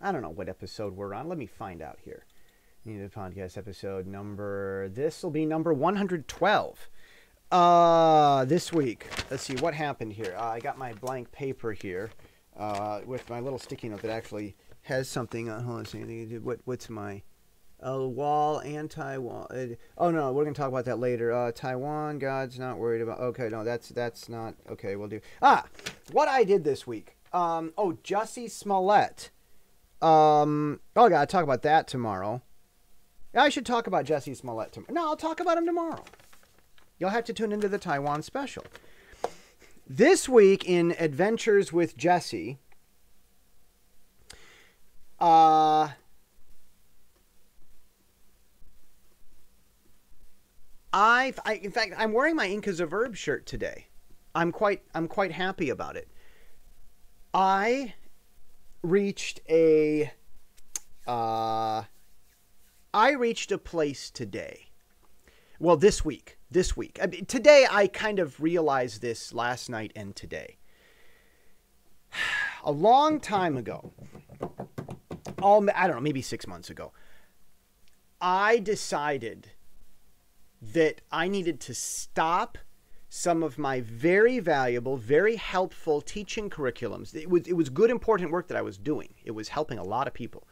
I don't know what episode we're on. Let me find out here. Need a podcast episode number. This will be number 112. This week. Let's see what happened here. I got my blank paper here with my little sticky note that actually has something. Hold on a second. What's my... wall, anti-wall. Oh, no, we're going to talk about that later. Taiwan, God's not worried about... Okay, no, that's not... Okay, we'll do... What I did this week. Jussie Smollett. I got to talk about that tomorrow. I should talk about Jussie Smollett tomorrow. No, I'll talk about him tomorrow. You'll have to tune into the Taiwan special. This week in Adventures with Jesse... in fact, I'm wearing my Ink is a Verb shirt today. I'm quite happy about it. I reached a place today. Well, this week. I mean, today I kind of realized this last night and today. A long time ago, I don't know, maybe 6 months ago, I decided that I needed to stop some of my very valuable, very helpful teaching curriculums. It was good, important work that I was doing. It was helping a lot of people.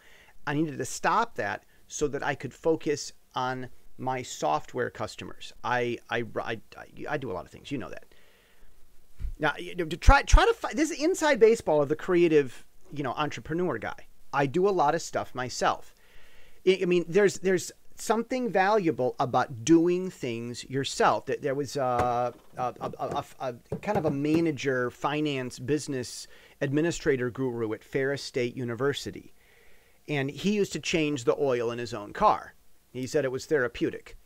I needed to stop that so that I could focus on my software customers. I do a lot of things. You know that. Now, to try to find this is inside baseball of the creative, entrepreneur guy. I do a lot of stuff myself. I mean, there's something valuable about doing things yourself. There was a kind of a manager, finance, business administrator guru at Ferris State University. And he used to change the oil in his own car. He said it was therapeutic.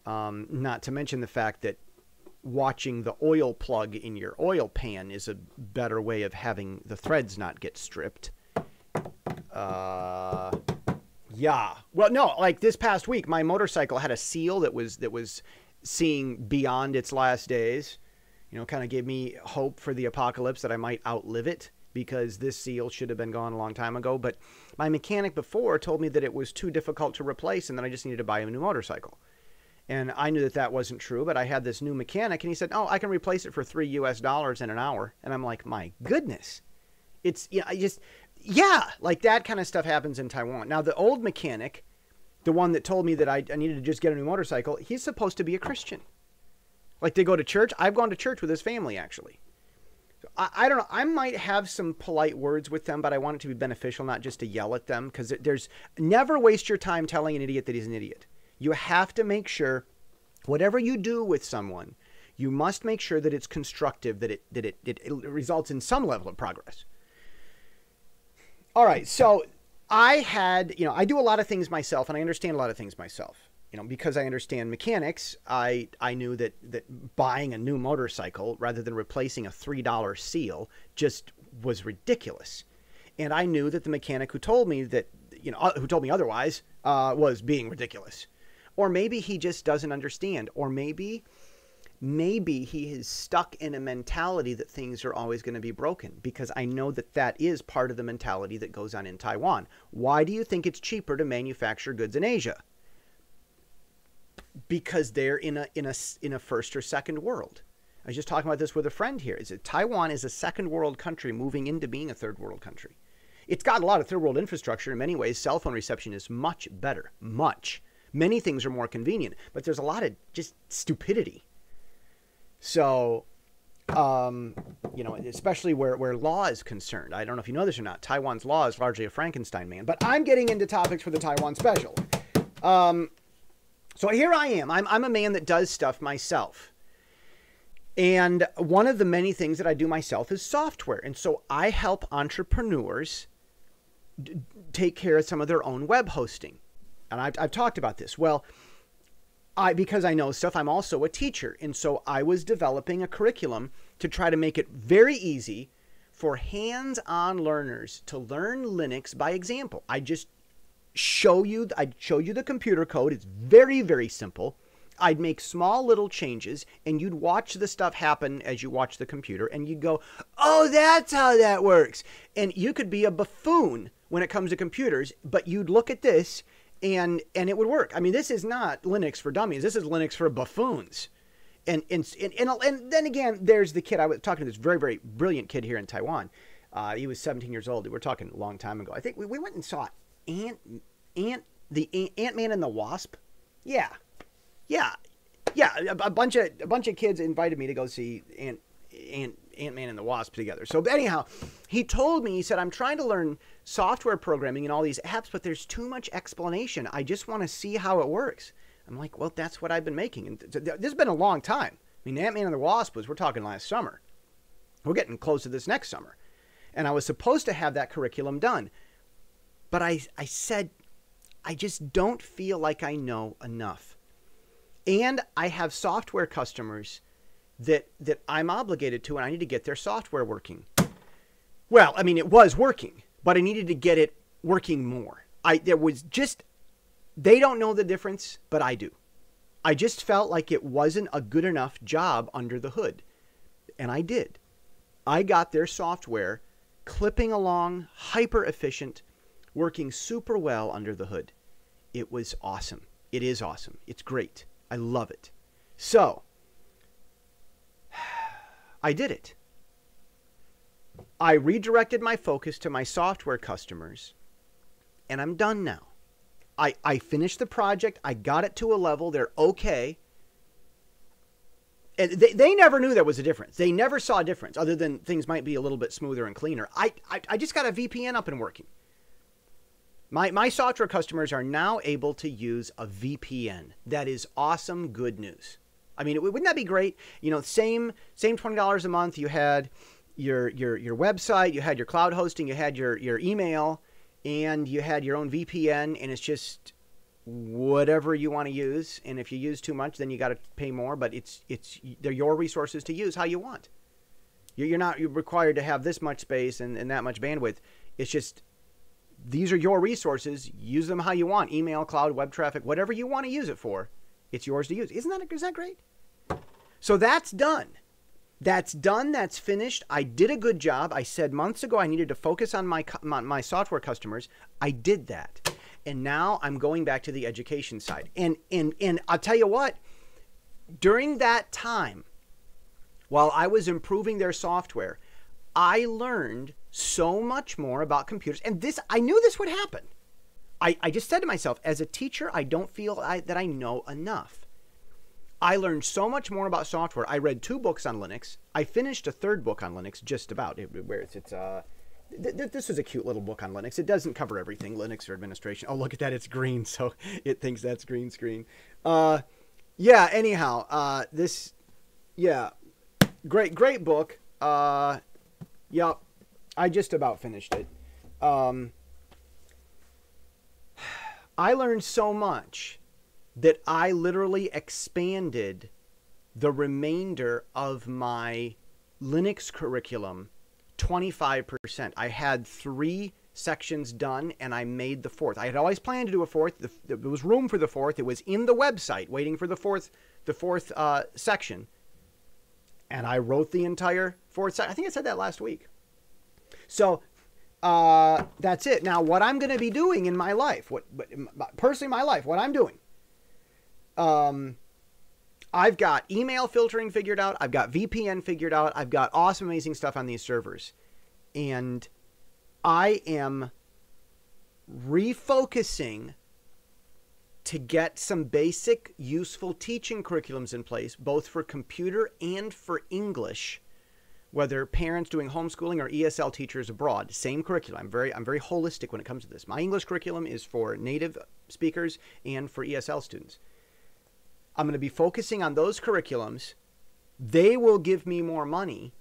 Not to mention the fact that watching the oil plug in your oil pan is a better way of having the threads not get stripped. Yeah. Well, no, like this past week, my motorcycle had a seal that was seeing beyond its last days. Kind of gave me hope for the apocalypse that I might outlive it, because this seal should have been gone a long time ago. But my mechanic before told me that it was too difficult to replace and that I just needed to buy a new motorcycle. And I knew that wasn't true, but I had this new mechanic and he said, I can replace it for $3 in an hour. And I'm like, my goodness. It's, like that kind of stuff happens in Taiwan. Now, the old mechanic, the one that told me that I needed to just get a new motorcycle, he's supposed to be a Christian. Like, they go to church. I've gone to church with his family, actually. So I don't know. I might have some polite words with them, but I want it to be beneficial, not just to yell at them, because there's never waste your time telling an idiot that he's an idiot. You have to make sure whatever you do with someone, you must make sure that it's constructive, that it results in some level of progress. All right, so I do a lot of things myself, and I understand a lot of things myself. Because I understand mechanics, I knew that buying a new motorcycle rather than replacing a $3 seal just was ridiculous. And I knew that the mechanic who told me who told me otherwise, was being ridiculous. Or maybe he just doesn't understand. Or maybe he is stuck in a mentality that things are always going to be broken, because I know that is part of the mentality that goes on in Taiwan. Why do you think it's cheaper to manufacture goods in Asia? Because they're in a first or second world. I was just talking about this with a friend here. Taiwan is a second world country moving into being a third world country. It's got a lot of third world infrastructure. In many ways, cell phone reception is much better. Much. Many things are more convenient, but there's a lot of just stupidity. So, especially where law is concerned. I don't know if you know this or not. Taiwan's law is largely a Frankenstein man. But I'm getting into topics for the Taiwan special. So here I am. I'm a man that does stuff myself. And one of the many things that I do myself is software. And so I help entrepreneurs take care of some of their own web hosting. And I've talked about this. Well, because I know stuff, I'm also a teacher. And so I was developing a curriculum to try to make it very easy for hands-on learners to learn Linux by example. I'd show you the computer code. It's very, very simple. I'd make small little changes, and you'd watch the stuff happen as you watch the computer, and you'd go, oh, that's how that works. And you could be a buffoon when it comes to computers, but you'd look at this and it would work. I mean, this is not Linux for dummies. This is Linux for buffoons. And then again, there's the kid. I was talking to this very, very brilliant kid here in Taiwan. He was 17 years old. We're talking a long time ago. I think we went and saw the Ant-Man and the Wasp. Yeah. A bunch of kids invited me to go see Ant-Man and the Wasp together. So anyhow, he told me, he said, I'm trying to learn software programming and all these apps, but there's too much explanation. I just want to see how it works. I'm like, well, that's what I've been making. And this has been a long we're talking last summer. We're getting close to this next summer. And I was supposed to have that curriculum done. But I said, I just don't feel like I know enough. And I have software customers that I'm obligated to, and I need to get their software working. Well, I mean, it was working, but I needed to get it working more. They don't know the difference, but I do. I just felt like it wasn't a good enough job under the hood. And I did. I got their software clipping along, hyper efficient, working super well under the hood. It was awesome. It is awesome. It's great. I love it. So, I did it. I redirected my focus to my software customers, and I'm done now. I finished the project. I got it to a level. They're okay. And they never knew there was a difference. They never saw a difference other than things might be a little bit smoother and cleaner. I just got a VPN up and working. My software customers are now able to use a VPN. That is awesome, good news. I mean, wouldn't that be great? You know, same $20 a month. You had your website, you had your cloud hosting, you had your email, and you had your own VPN, and it's just whatever you want to use. And if you use too much, then you got to pay more. But they're your resources to use how you want. You're required to have this much space and that much bandwidth. It's just these are your resources. Use them how you want. Email, cloud, web traffic, whatever you want to use it for, it's yours to use. Is that great? So that's done. That's done. That's finished. I did a good job. I said months ago I needed to focus on my software customers. I did that. And now I'm going back to the education side. And I'll tell you what, during that time, while I was improving their software, I learned so much more about computers. And I knew this would happen. I just said to myself, as a teacher, I don't feel that I know enough. I learned so much more about software. I read 2 books on Linux. I finished a 3rd book on Linux, just about. This is a cute little book on Linux. It doesn't cover everything, Linux for administration. Oh, look at that. It's green, so it thinks that's green screen. Yeah, anyhow, great book. Yeah, I just about finished it. I learned so much that I literally expanded the remainder of my Linux curriculum 25%. I had 3 sections done, and I made the 4th. I had always planned to do a 4th. There was room for the 4th. It was in the website, waiting for the fourth section. And I wrote the entire 4th section. I think I said that last week. So that's it. Now, what I'm going to be doing in my life, personally, my life, what I'm doing. I've got email filtering figured out. I've got VPN figured out. I've got awesome, amazing stuff on these servers. And I am refocusing to get some basic, useful teaching curriculums in place, both for computer and for English, whether parents doing homeschooling or ESL teachers abroad. Same curriculum. I'm very holistic when it comes to this. My English curriculum is for native speakers and for ESL students. I'm going to be focusing on those curriculums. They will give me more money,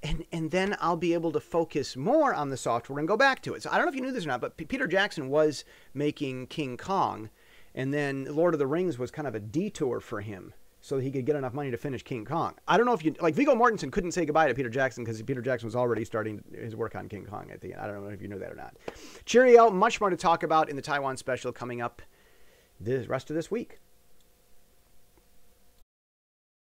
and then I'll be able to focus more on the software and go back to it. So I don't know if you knew this or not, but Peter Jackson was making King Kong, and then Lord of the Rings was kind of a detour for him so he could get enough money to finish King Kong. I don't know if you, like Viggo Mortensen couldn't say goodbye to Peter Jackson because Peter Jackson was already starting his work on King Kong at the end. I don't know if you knew that or not. Cheerio. Much more to talk about in the Taiwan special coming up the rest of this week.